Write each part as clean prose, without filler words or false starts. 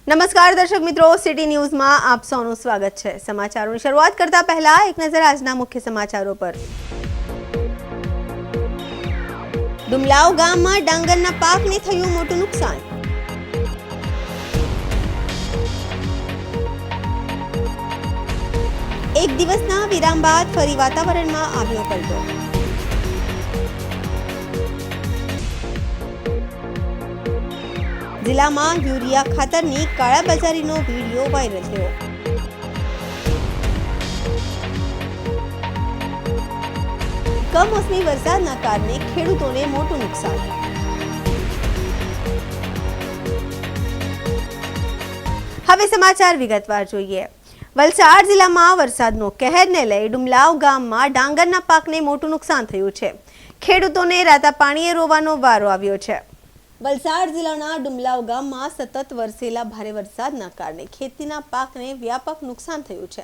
નમસ્કાર દર્શક મિત્રો, સિટી ન્યૂઝમાં આપ સૌનું સ્વાગત છે। સમાચારોની શરૂઆત કરતા પહેલા એક નજર આજના મુખ્ય સમાચારો પર। ડુમલાવ ગામમાં ડાંગરના પાકને થયું મોટું નુકસાન। એક દિવસના વિરામ બાદ ફરી વાતાવરણમાં આવ્યો પલટો। જિલ્લામાં યુરિયા ખાતરની કાળાબજારીનો વિડીયો વાયરલ થયો। કમોસમી વરસાદના કારણે ખેડૂતોને મોટું નુકસાન। હવે સમાચાર વિગતવાર જોઈએ। વલસાડ જિલ્લામાં વરસાદનો કહેરને લઈ ડુમલાવ ગામમાં ડાંગરના પાકને મોટું નુકસાન થયું છે। ખેડૂતોને રાતા પાણીએ રોવાનો વારો આવ્યો છે। વલસાડ જિલ્લાના ડુમલાવ ગામમાં સતત વરસેલા ભારે વરસાદના કારણે ખેતીના પાકને વ્યાપક નુકસાન થયું છે।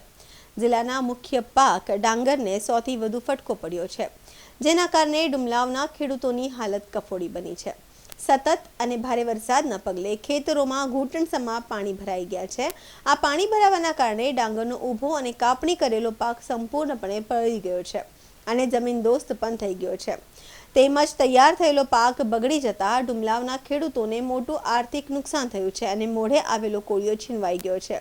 જિલ્લાના મુખ્ય પાક ડાંગરને સૌથી વધુ ફટકો પડ્યો છે, જેના કારણે ડુમલાવના ખેડૂતોની હાલત કફોડી બની છે। સતત અને ભારે વરસાદના પગલે ખેતરોમાં ઘૂંટણસમાં પાણી ભરાઈ ગયા છે। આ પાણી ભરાવાના કારણે ડાંગરનો ઊભો અને કાપણી કરેલો પાક સંપૂર્ણપણે પડી ગયો છે અને જમીનદોસ્ત પણ થઈ ગયો છે। તેમજ તૈયાર થયેલો પાક બગડી જતા ડુમલાવના ખેડૂતોને મોટું આર્થિક નુકસાન થયું છે અને મોઢે આવેલો કોળિયો છીનવાઈ ગયો છે।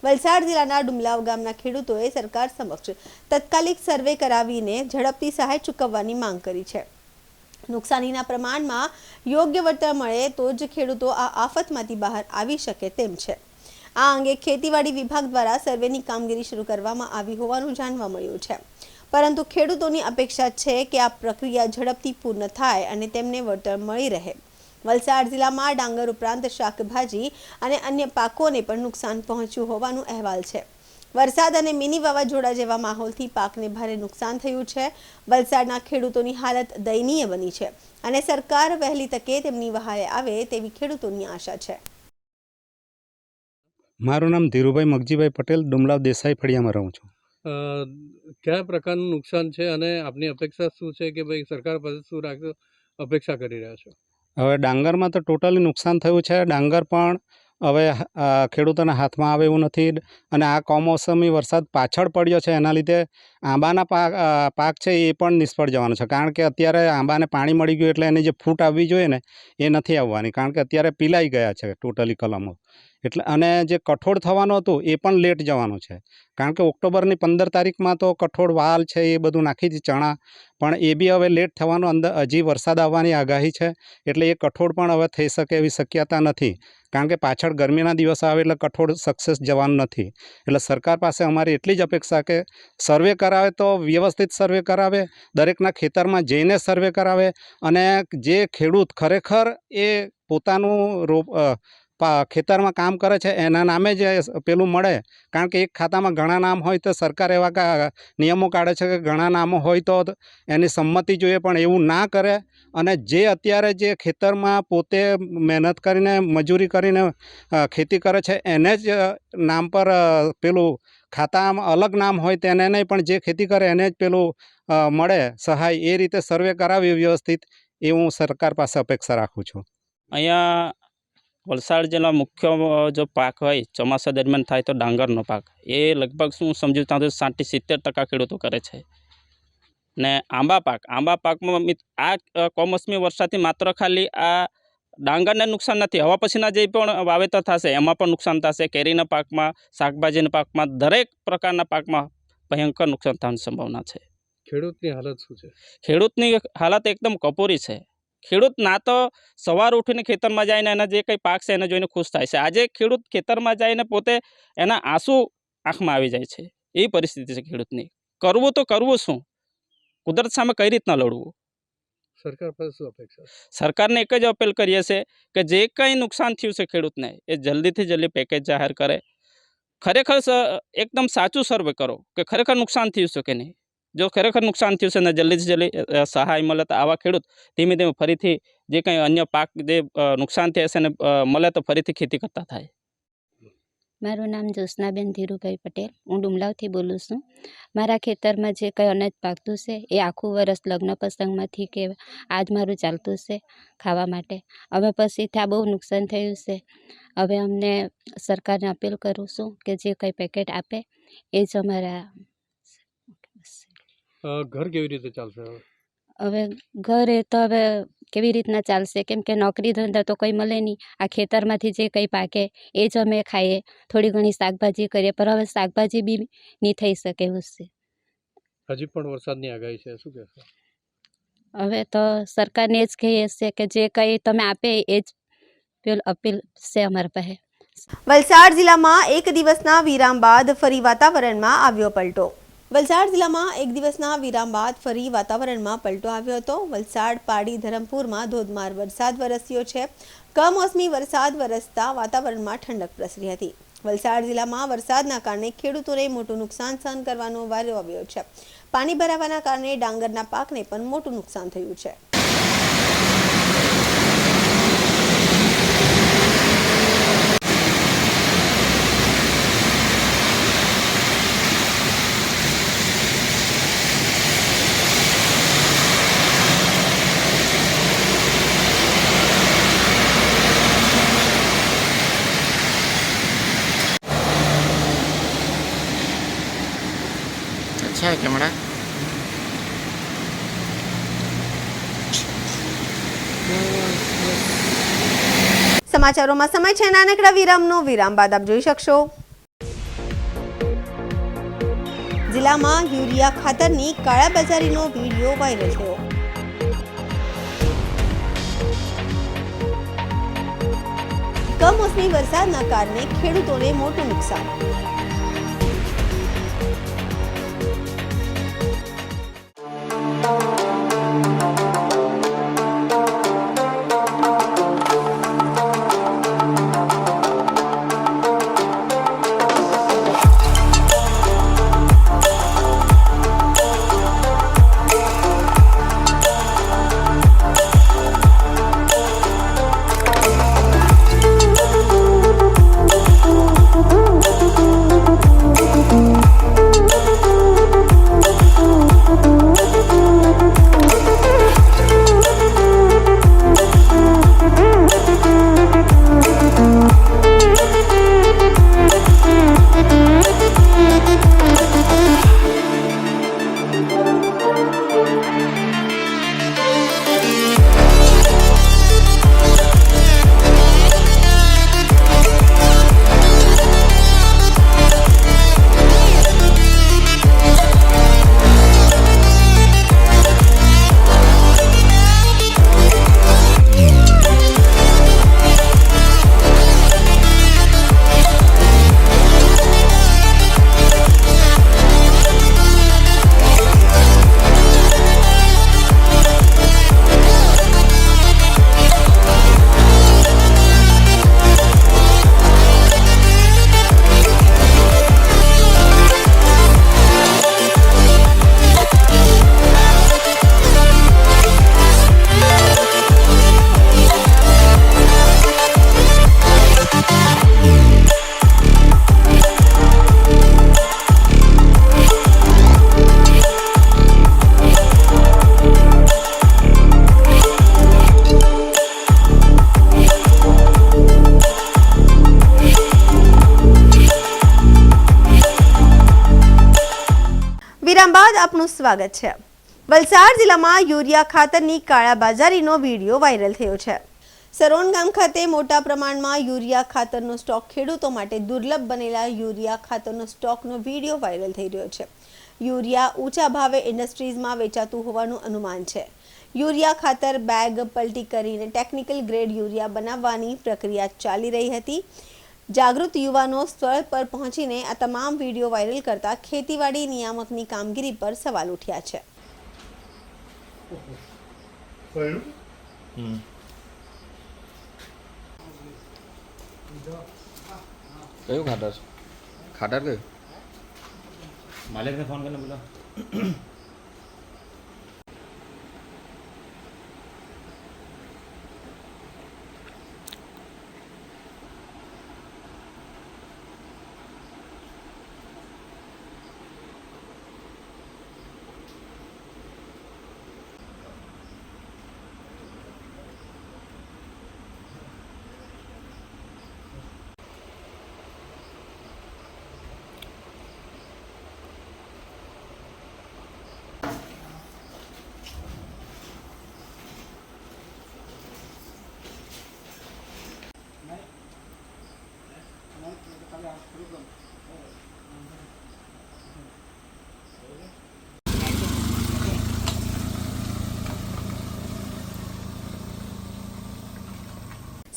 વલસાડ જિલ્લાના ડુમલાવ ગામના ખેડૂતોએ સરકાર સમક્ષ તાત્કાલિક સર્વે કરાવીને ઝડપથી સહાય ચૂકવવાની માંગ કરી છે। નુકસાનીના પ્રમાણમાં યોગ્ય વળતર મળે તો જ ખેડૂતો આ આફતમાંથી બહાર આવી શકે તેમ છે। આ અંગે ખેતીવાડી વિભાગ દ્વારા સર્વેની કામગીરી શરૂ કરવામાં આવી હોવાનું જાણવા મળ્યું છે, પરંતુ ખેડૂતોની અપેક્ષા છે કે આ પ્રક્રિયા ઝડપથી પૂર્ણ થાય અને તેમને વળતર મળી રહે। વલસાડ જિલ્લામાં ડાંગર ઉપરાંત શાકભાજી અને અન્ય પાકોને પણ નુકસાન પહોંચ્યું હોવાનું અહેવાલ છે। વરસાદ અને મિની વાવાઝોડા જેવા માહોલથી પાકને ભારે નુકસાન થયું છે। વલસાડના ખેડૂતોની હાલત દયનીય બની છે અને સરકાર વહેલી તકે તેમની વહારે આવે તેવી ખેડૂતોની આશા છે। મારું નામ ધીરુભાઈ મગજીભાઈ પટેલ, ડુમલાવ દેસાઈ ફળિયામાં રહું છું। કયા પ્રકારનું નુકસાન છે અને આપની અપેક્ષા શું છે કે ભાઈ સરકાર પાસે શું અપેક્ષા કરી રહ્યા છો? હવે ડાંગરમાં તો ટોટલી નુકસાન થયું છે। ડાંગર પણ હવે ખેડૂતોના હાથમાં આવે એવું નથી અને આ કમોસમી વરસાદ પાછળ પડ્યો છે, એના લીધે આંબાના પાક છે એ પણ નિષ્ફળ જવાનો છે, કારણ કે અત્યારે આંબાને પાણી મળી ગયું એટલે એની જે ફૂટ આવવી જોઈએ ને એ નથી આવવાની, કારણ કે અત્યારે પીલાઈ ગયા છે ટોટલી કલમો એટલે। અને જે કઠોળ થવાનું હતું એ પણ લેટ જવાનું છે, કારણ કે ઓક્ટોબરની 15 તારીખમાં તો કઠોળ વાલ છે એ બધું નાખી જ ચણા, પણ એ બી હવે લેટ થવાનું, અંદર હજી વરસાદ આવવાની આગાહી છે એટલે એ કઠોળ પણ હવે થઈ શકે એવી શક્યતા નથી, કારણ કે પાછળ ગરમીના દિવસ આવે એટલે કઠોળ સક્સેસ જવાનું નથી। એટલે સરકાર પાસે અમારી એટલી જ અપેક્ષા કે સર્વે કરાવે તો વ્યવસ્થિત સર્વે કરાવે, દરેકના ખેતરમાં જઈને સર્વે કરાવે અને જે ખેડૂત ખરેખર એ પોતાનું ખેતરમાં કામ કરે છે એના નામે જ પેલું મળે, કારણ કે એક ખાતામાં ઘણા નામ હોય તો સરકાર એવા નિયમો કાઢે છે કે ઘણા નામો હોય તો એની સંમતિ જોઈએ, પણ એવું ના કરે અને જે અત્યારે જે ખેતરમાં પોતે મહેનત કરીને મજૂરી કરીને ખેતી કરે છે એને જ નામ પર પેલું ખાતામાં અલગ નામ હોય તેને નહીં, પણ જે ખેતી કરે એને જ પેલું મળે સહાય, એ રીતે સર્વે કરાવી વ્યવસ્થિત એ હું સરકાર પાસે અપેક્ષા રાખું છું। અહીંયા વલસાડ જિલ્લા મુખ્ય જો પાક હોય ચોમાસા દરમિયાન થાય તો ડાંગરનો પાક, એ લગભગ શું સમજુ ત્યાં 60-70% ખેડૂતો કરે છે। ને આંબા પાકમાં આ કમોસમી વરસાદથી માત્ર ખાલી આ ડાંગરને નુકસાન નથી, હવા પછીના જે પણ વાવેતર થશે એમાં પણ નુકસાન થશે। કેરીના પાકમાં, શાકભાજીના પાકમાં, દરેક પ્રકારના પાકમાં ભયંકર નુકસાન થવાની સંભાવના છે। ખેડૂતની હાલત શું છે? ખેડૂતની હાલત એકદમ કપોરી છે। ખેડૂત ના તો સવાર ઉઠીને ખેતરમાં જઈને એના જે કંઈ પાક છે એને જોઈને ખુશ થાય છે, આજે ખેડૂત ખેતરમાં જઈને પોતે એના આંસુ આંખમાં આવી જાય છે, એ પરિસ્થિતિ છે ખેડૂતની। કરવું તો કરવું શું? કુદરત સામે કઈ રીતના લડવું? સરકાર પાસે શું અપેક્ષા? સરકારને એક જ અપીલ કરીએ છીએ કે જે કંઈ નુકસાન થયું છે ખેડૂતને એ જલ્દીથી જલ્દી પેકેજ જાહેર કરે। ખરેખર એકદમ સાચું સર્વે કરો કે ખરેખર નુકસાન થયું છે કે નહીં। જો ખરેખર નુકસાન થયું છે ને જલ્દીથી જલ્દી સહાય મળે તો આવા ખેડૂત ધીમે ધીમે ફરીથી જે કંઈ અન્ય પાક જે નુકસાન થયા છે એને મળે તો ફરીથી ખેતી કરતા થાય। મારું નામ જ્યોત્સનાબેન ધીરુભાઈ પટેલ. હું ડુમલાવથી બોલું છું. મારા ખેતરમાં જે કંઈ અનાજ પાકતું છે એ આખું વરસ લગ્ન પ્રસંગમાંથી કે આજ મારું ચાલતું છે ખાવા માટે. હવે પછીથી આ બહુ નુકસાન થયું છે. હવે અમને સરકારને અપીલ કરું છું કે જે કંઈ પેકેટ આપે એ જ અમારા ઘર કેવી રીતે ચાલશે હવે? હવે ઘર એ તો હવે કેવી રીતના ચાલશે, કેમ કે નોકરી ધંધા તો કંઈ મળે નહીં. આ ખેતરમાંથી જે કંઈ પાકે એ જ અમે ખાઈએ, થોડી ઘણી શાકભાજી કરીએ, પણ હવે શાકભાજી બી નહીં થઈ શકે એવું છે. હજી પણ વરસાદની આગાહી છે, શું કહેશો? હવે તો સરકારને જ કહીએ છે કે જે કંઈ તમે આપે એ જ અપીલ છે અમારા પાસે. વલસાડ જિલ્લામાં એક દિવસના વિરામ બાદ ફરી વાતાવરણમાં આવ્યો પલટો. વલસાડ જિલ્લામાં એક દિવસના વિરામ બાદ ફરી વાતાવરણમાં પલટો આવ્યો હતો. વલસાડ, પાડી, ધરમપુરમાં ધોધમાર વરસાદ વરસ્યો છે. કમોસમી વરસાદ વરસતા વાતાવરણમાં ઠંડક પ્રસરી હતી. વલસાડ જિલ્લામાં વરસાદના કારણે ખેડૂતોને મોટું નુકસાન સહન કરવાનો વારો આવ્યો છે. પાણી ભરાવાના કારણે ડાંગરના પાકને પણ મોટું નુકસાન થયું છે. अच्छा है कैमरा। સમાચારોમાં સમય છે નાનકડા વિરામનો. વિરામ બાદ આપ જોઈ શકશો. જિલ્લામાં યુરિયા ખાતરની કાળાબજારીનો વિડીયો વાયરલ થયો. કમોસમી વરસાદના કારણે ખેડૂતોને મોટું નુકસાન. વિરામ બાદ આપનું સ્વાગત છે. વલસાડ જિલ્લામાં યુરિયા ખાતરની કાળાબજારીનો વિડીયો વાયરલ થયો છે. સરોન ગામ ખાતે મોટા પ્રમાણમાં યુરિયા ખાતરનો સ્ટોક ખેડૂતો માટે દુર્લભ બનેલા યુરિયા ખાતરનો સ્ટોકનો વિડીયો વાયરલ થઈ રહ્યો છે. યુરિયા ઊંચા ભાવે ઇન્ડસ્ટ્રીઝમાં વેચાતું હોવાનું અનુમાન છે. યુરિયા ખાતર બેગ પલટી કરીને ટેકનિકલ ગ્રેડ યુરિયા બનાવવાની પ્રક્રિયા ચાલી રહી હતી. જાગૃત યુવાનો સ્થળ પર પહોંચીને આ તમામ વિડીયો વાયરલ કરતા ખેતીવાડી નિયામકની કામગીરી પર સવાલ ઉઠ્યા છે. કયું ખાતર? ખાતર કયું? માલિકને ફોન કરીને બોલો.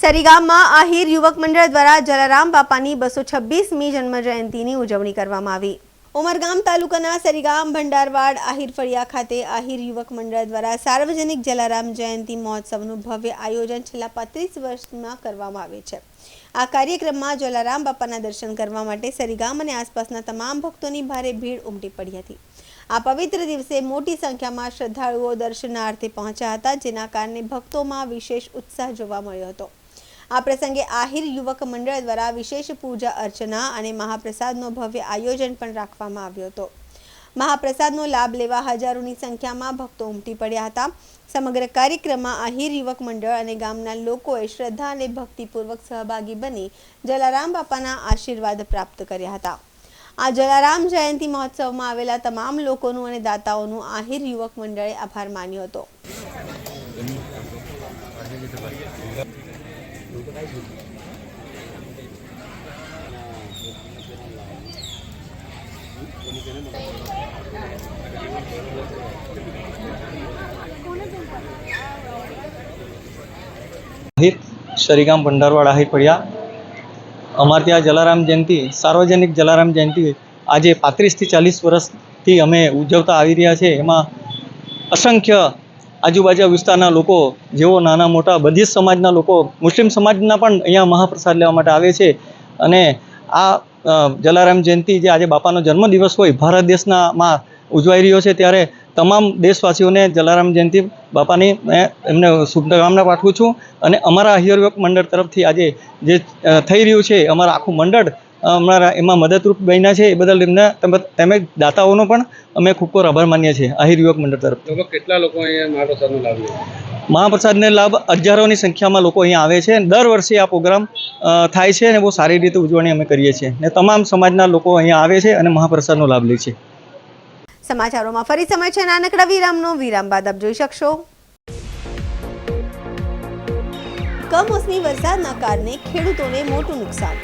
સરીગામમાં આહિર યુવક મંડળ દ્વારા જલારામ બાપાની 226મી જન્મ જયંતિની ઉજવણી કરવામાં આવી. ઉમરગામ તાલુકાના સરીગામ ભંડારવાડ આહિર ફળિયા ખાતે આહિર યુવક મંડળ દ્વારા સાર્વજનિક જલારામ જયંતિ મહોત્સવનું ભવ્ય આયોજન છેલ્લા 35 વર્ષમાં કરવામાં આવે છે. આ કાર્યક્રમમાં જલારામ બાપાના દર્શન કરવા માટે સરીગામ અને આસપાસના તમામ ભક્તોની ભારે ભીડ ઉમટી પડી હતી. આ પવિત્ર દિવસે મોટી સંખ્યામાં શ્રદ્ધાળુઓ દર્શનાર્થે પહોંચ્યા હતા, જેના કારણે ભક્તોમાં વિશેષ ઉત્સાહ જોવા મળ્યો હતો. આ પ્રસંગે આહિર યુવક મંડળ દ્વારા વિશેષ પૂજા અર્ચના અને મહાપ્રસાદનો ભવ્ય આયોજન પણ રાખવામાં આવ્યો હતો. મહાપ્રસાદનો લાભ લેવા હજારોની સંખ્યામાં ભક્તો ઉમટી પડ્યા હતા. સમગ્ર કાર્યક્રમમાં આહિર યુવક મંડળ અને ગામના લોકોએ શ્રદ્ધા અને ભક્તિપૂર્વક સહભાગી બની જલારામ બાપાના આશીર્વાદ પ્રાપ્ત કર્યા હતા. આ જલારામ જયંતિ મહોત્સવમાં આવેલા તમામ લોકોનું અને દાતાઓનું આહિર યુવક મંડળે આભાર માન્યો હતો. સરીગામ ભંડારવાડ આહિર ફળિયા અમારે ત્યાં જલારામ જયંતિ સાર્વજનિક જલારામ જયંતિ આજે 35 થી 40 વર્ષથી અમે ઉજવતા આવી રહ્યા છે. એમાં અસંખ્ય આજુબાજુ વિસ્તારના લોકો જેઓ નાના મોટા બધી જ સમાજના લોકો મુસ્લિમ સમાજના પણ અહીંયા મહાપ્રસાદ લેવા માટે આવે છે. અને આ જલારામ જયંતિ જે આજે બાપાનો જન્મદિવસ હોય ભારત દેશમાં ઉજવાઈ રહ્યો છે, ત્યારે તમામ દેશવાસીઓને જલારામ જયંતિ બાપાની એમને શુભકામના પાઠવું છું. અને અમારા આહિર યુવક મંડળ તરફથી આજે જે થઈ રહ્યું છે, અમારા આખું મંડળ અમારા એમાં મદદરૂપ બન્યા છે. એ બદલ એમને તેમજ દાતાઓનો પણ અમે ખૂબ ખૂબ આભાર માનીએ છીએ આહિર યુવક મંડળ તરફથી. કેટલા લોકો અહીંયા મહાપ્રસાદનો લાભ લે? મહાપ્રસાદને લાભ હજારોની સંખ્યામાં લોકો અહીંયા આવે છે. દર વર્ષે આ પ્રોગ્રામ થાય છે અને બહુ સારી રીતે ઉજવણી અમે કરીએ છીએ. ને તમામ સમાજના લોકો અહીંયા આવે છે અને મહાપ્રસાદનો લાભ લે છે. સમાચારોમાં ફરી સમય છે નાનકડા વિરામનો. વિરામ બાદ આપ જોઈ શકશો. કમોસમી વરસાદના કારણે ખેડૂતોને મોટું નુકસાન.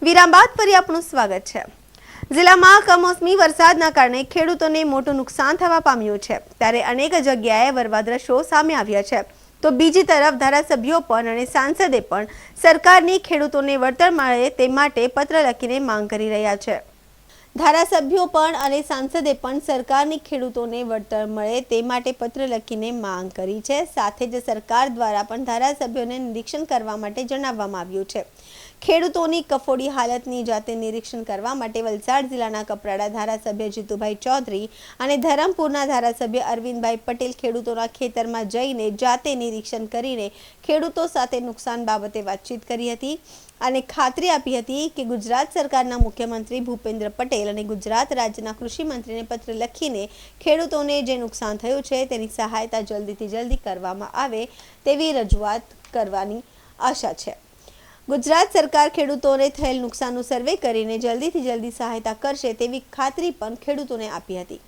વિરામ બાદ ફરી આપનું સ્વાગત છે. જિલ્લામાં કમોસમી વરસાદના કારણે ખેડૂતોને મોટું નુકસાન થવા પામ્યું છે, ત્યારે અનેક જગ્યાએ વરવા દ્રશ્યો સામે આવ્યા છે. તો બીજી તરફ ધારાસભ્યો પણ અને સાંસદે પણ સરકારની ખેડૂતોને વળતર મળે તે માટે પત્ર લખીને માંગ કરી રહ્યા છે. ધારાસભ્યો પણ અને સાંસદે પણ સરકારની ખેડૂતોને વળતર મળે તે માટે પત્ર લખીને માંગ કરી છે. સાથે જ સરકાર દ્વારા પણ ધારાસભ્યોને નિરીક્ષણ કરવા માટે જણાવવામાં આવ્યું છે. ખેડૂતોની કફોડી હાલતની જાતે નિરીક્ષણ કરવા માટે વલસાડ જિલ્લાના કપરાડા ધારાસભ્ય જીતુભાઈ ચૌધરી અને ધરમપુરના ધારાસભ્ય અરવિંદભાઈ પટેલ ખેડૂતોના ખેતરમાં જઈને જાતે નિરીક્ષણ કરીને ખેડૂતો સાથે નુકસાન બાબતે વાતચીત કરી હતી અને ખાતરી આપી હતી કે ગુજરાત સરકારના મુખ્યમંત્રી ભૂપેન્દ્ર પટેલ અને ગુજરાત રાજ્યના કૃષિ મંત્રીને પત્ર લખીને ખેડૂતોને જે નુકસાન થયું છે તેની સહાયતા જલ્દીથી જલ્દી કરવામાં આવે તેવી રજૂઆત કરવાની આશા છે. ગુજરાત સરકાર ખેડૂતોને થયેલ નુકસાનનું સર્વે કરીને જલ્દીથી જલ્દી સહાયતા કરશે તેવી ખાતરી પણ ખેડૂતોને આપી હતી.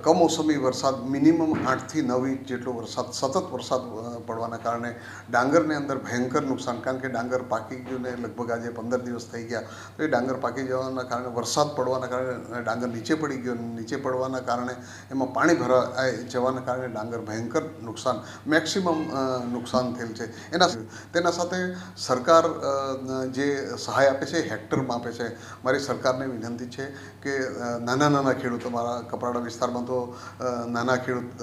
કમોસમી વરસાદ મિનિમમ 8 થી 9 ઇંચ જેટલો વરસાદ સતત વરસાદ પડવાના કારણે ડાંગરને અંદર ભયંકર નુકસાન, કારણ કે ડાંગર પાકી ગયું ને લગભગ આજે 15 દિવસ થઈ ગયા. તો એ ડાંગર પાકી જવાના કારણે વરસાદ પડવાના કારણે ડાંગર નીચે પડી ગયો. નીચે પડવાના કારણે એમાં પાણી ભરાઈ જવાના કારણે ડાંગર ભયંકર નુકસાન, મેક્સિમમ નુકસાન થયેલ છે. તેના સાથે સરકાર જે સહાય આપે છે હેક્ટરમાં આપે છે. મારી સરકારને વિનંતી છે કે નાના ખેડૂતો, મારા કપરાડા વિસ્તારમાં તો નાના ખેડૂત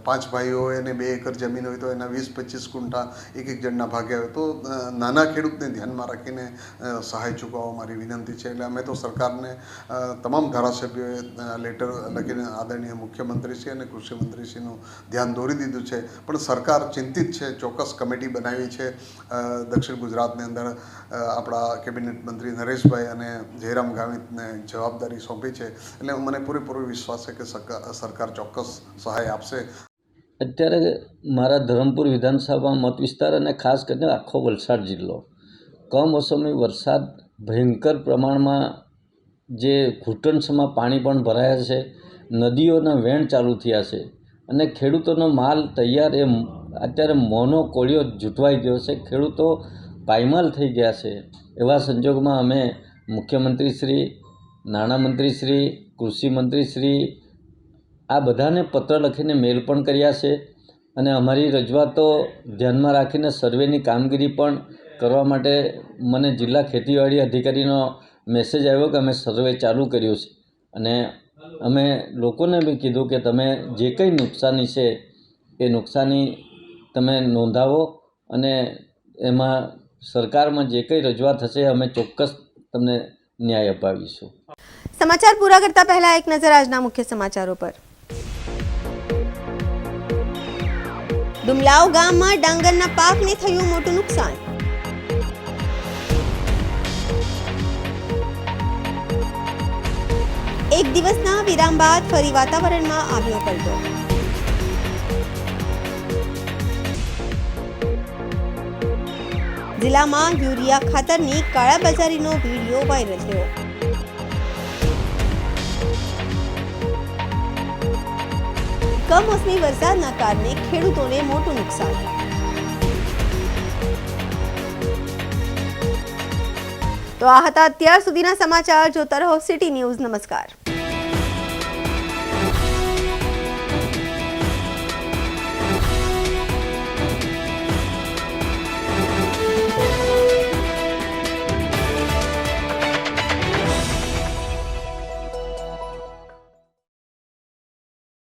5 ભાઈઓ હોય અને 2 એકર જમીન હોય તો એના 20-25 ગુંઠા એક જણના ભાગે આવે તો નાના ખેડૂતને ધ્યાનમાં રાખીને સહાય ચૂકવવા મારી વિનંતી છે. એટલે અમે તો સરકારને તમામ ધારાસભ્યોએ લેટર લખીને આદરણીય મુખ્યમંત્રીશ્રી અને કૃષિમંત્રીશ્રીનું ધ્યાન દોરી દીધું છે. પણ સરકાર ચિંતિત છે. ચોક્કસ કમિટી બનાવી છે દક્ષિણ ગુજરાતની અંદર. આપણા કેબિનેટ મંત્રી નરેશભાઈ અને જયરામ ગામિતને જવાબદારી સોંપી છે. એટલે મને પૂરેપૂરો વિશ્વાસ છે કે સરકાર ચોક્કસ સહાય આપશે. અત્યારે મારા ધરમપુર વિધાનસભા મત વિસ્તાર અને ખાસ કરીને આખો વલસાડ જિલ્લો કમોસમી વરસાદ ભયંકર પ્રમાણમાં જે ઘૂંટણસમાં પાણી પણ ભરાયા છે, નદીઓના વેણ ચાલુ થયા છે અને ખેડૂતોનો માલ તૈયાર એ અત્યારે મોનો કોળિયો જૂટવાઈ ગયો છે. ખેડૂતો પાયમાલ થઈ ગયા છે. એવા સંજોગમાં અમે મુખ્યમંત્રીશ્રી, નાણામંત્રીશ્રી, કૃષિમંત્રીશ્રી આ બધાને પત્ર લખીને મેલ પણ કર્યા છે અને અમારી રજૂઆતો ધ્યાનમાં રાખીને સર્વેની કામગીરી પણ કરવા માટે મને જિલ્લા ખેતીવાડી અધિકારીનો મેસેજ આવ્યો કે અમે સર્વે ચાલુ કર્યું છે. અને અમે લોકોને બી કીધું કે તમે જે કંઈ નુકસાની છે એ નુકસાની તમે નોંધાવો અને એમાં સરકારમાં જે કંઈ રજૂઆત હશે અમે ચોક્કસ તમને ન્યાય અપાવીશું. સમાચાર પૂરા કરતા પહેલા એક નજર આજના મુખ્ય સમાચારો પર. ડુમલાવ ગામમાં ડાંગરના પાકને થયું મોટું નુકસાન. એક દિવસના વિરામ બાદ ફરી વાતાવરણમાં આવ્યો પલટો. જિલ્લામાં યુરિયા ખાતરની કાળાબજારીનો વિડીયો વાયરલ થયો. કમોસમી વરસાદના કારણે ખેડૂતોને મોટું નુકસાન. તો આ હતા અત્યાર સુધીના સમાચાર. જોતા રહો સિટી ન્યૂઝ. નમસ્કાર.